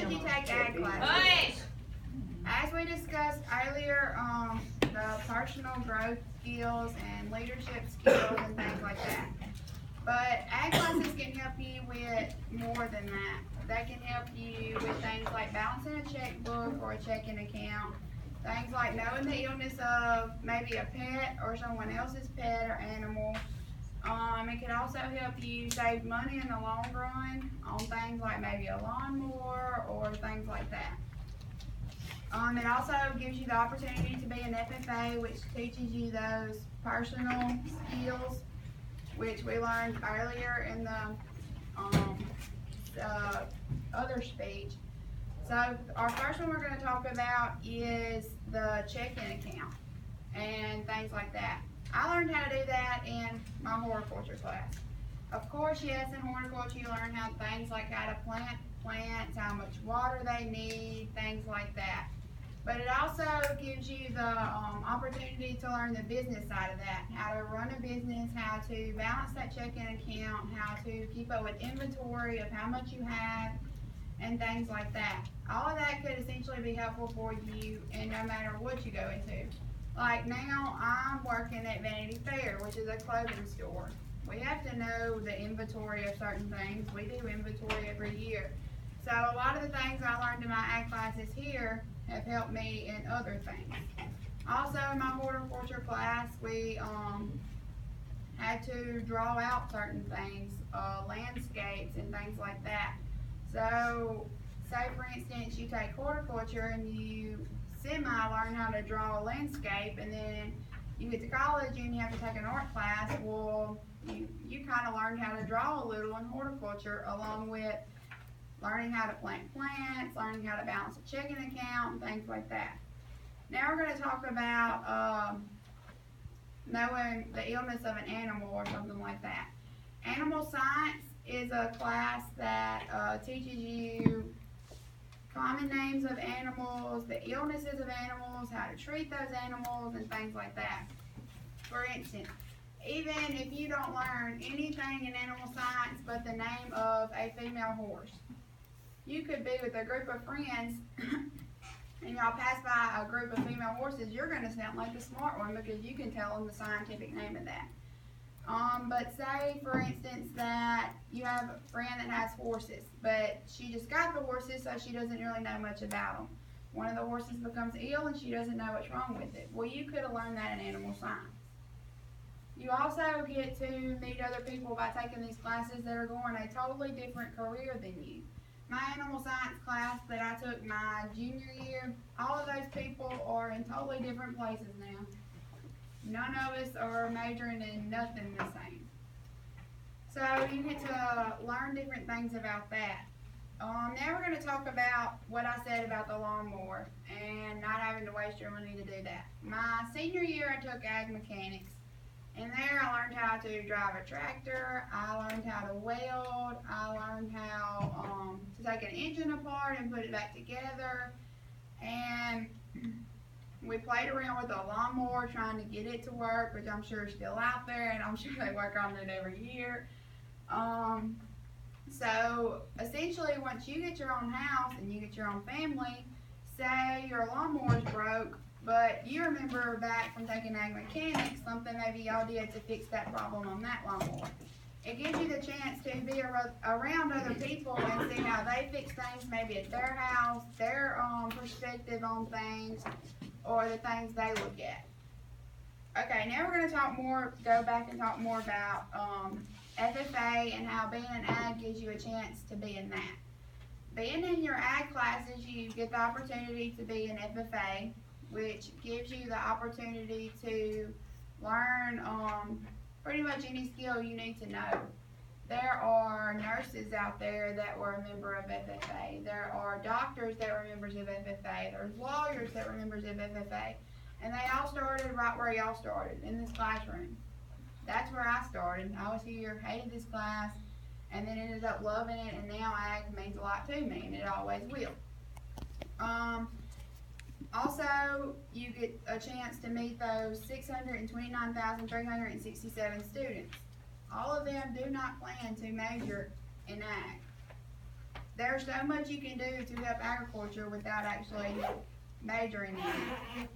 should you take ag classes? As we discussed earlier, the personal growth skills and leadership skills and things like that. But ag classes can help you with more than that. They can help you with things like balancing a checkbook or a checking account. Things like knowing the illness of maybe a pet or someone else's pet or animal. It can also help you save money in the long run on things like maybe a lawnmower or things like that. It also gives you the opportunity to be an FFA, which teaches you those personal skills, which we learned earlier in the other speech. So our first one we're going to talk about is the checking account and things like that. I learned how to do that in my horticulture class. Of course, yes, in horticulture you learn how things like how to plant plants, how much water they need, things like that. But it also gives you the opportunity to learn the business side of that, how to run a business, how to balance that checking account, how to keep up with inventory of how much you have, and things like that. All of that could essentially be helpful for you and no matter what you go into. Like now, I'm working at Vanity Fair, which is a clothing store. We have to know the inventory of certain things. We do inventory every year. So a lot of the things I learned in my ag classes here have helped me in other things. Also in my horticulture class, we had to draw out certain things, landscapes and things like that. So say for instance you take horticulture and you learn how to draw a landscape, and then you get to college and you have to take an art class. Well, you kind of learned how to draw a little in horticulture, along with learning how to plant plants, learning how to balance a checking account, and things like that. Now we're going to talk about knowing the illness of an animal or something like that. Animal science is a class that teaches you common names of animals, the illnesses of animals, how to treat those animals, and things like that. For instance, even if you don't learn anything in animal science but the name of a female horse, you could be with a group of friends and y'all pass by a group of female horses, you're going to sound like the smart one because you can tell them the scientific name of that. But say, for instance, that you have a friend that has horses, but she just got the horses, so she doesn't really know much about them. One of the horses becomes ill and she doesn't know what's wrong with it. Well, you could have learned that in animal science. You also get to meet other people by taking these classes that are going a totally different career than you. My animal science class that I took my junior year, all of those people are in totally different places now. None of us are majoring in nothing the same. So you get to learn different things about that. Now we're going to talk about what I said about the lawnmower and not having to waste your money to do that. My senior year I took ag mechanics, and there I learned how to drive a tractor, I learned how to weld, I learned how to take an engine apart and put it back together, and we played around with a lawnmower trying to get it to work, which I'm sure is still out there, and I'm sure they work on it every year. So essentially, once you get your own house and you get your own family, say your lawnmower's broke, but you remember back from taking ag mechanics, something maybe y'all did to fix that problem on that lawnmower. It gives you the chance to be around other people and see how they fix things, maybe at their house, their perspective on things, or the things they look at. Okay, now we're going to go back and talk more about FFA and how being an ag gives you a chance to be in that. Being in your ag classes, you get the opportunity to be an FFA, which gives you the opportunity to learn pretty much any skill you need to know. There are nurses out there that were a member of FFA. There are doctors that were members of FFA. There's lawyers that were members of FFA. And they all started right where y'all started, in this classroom. That's where I started. I was here, hated this class, and then ended up loving it, and now ag means a lot to me, and it always will. Also, you get a chance to meet those 629,367 students. All of them do not plan to major in ag. there's so much you can do to help agriculture without actually majoring in it.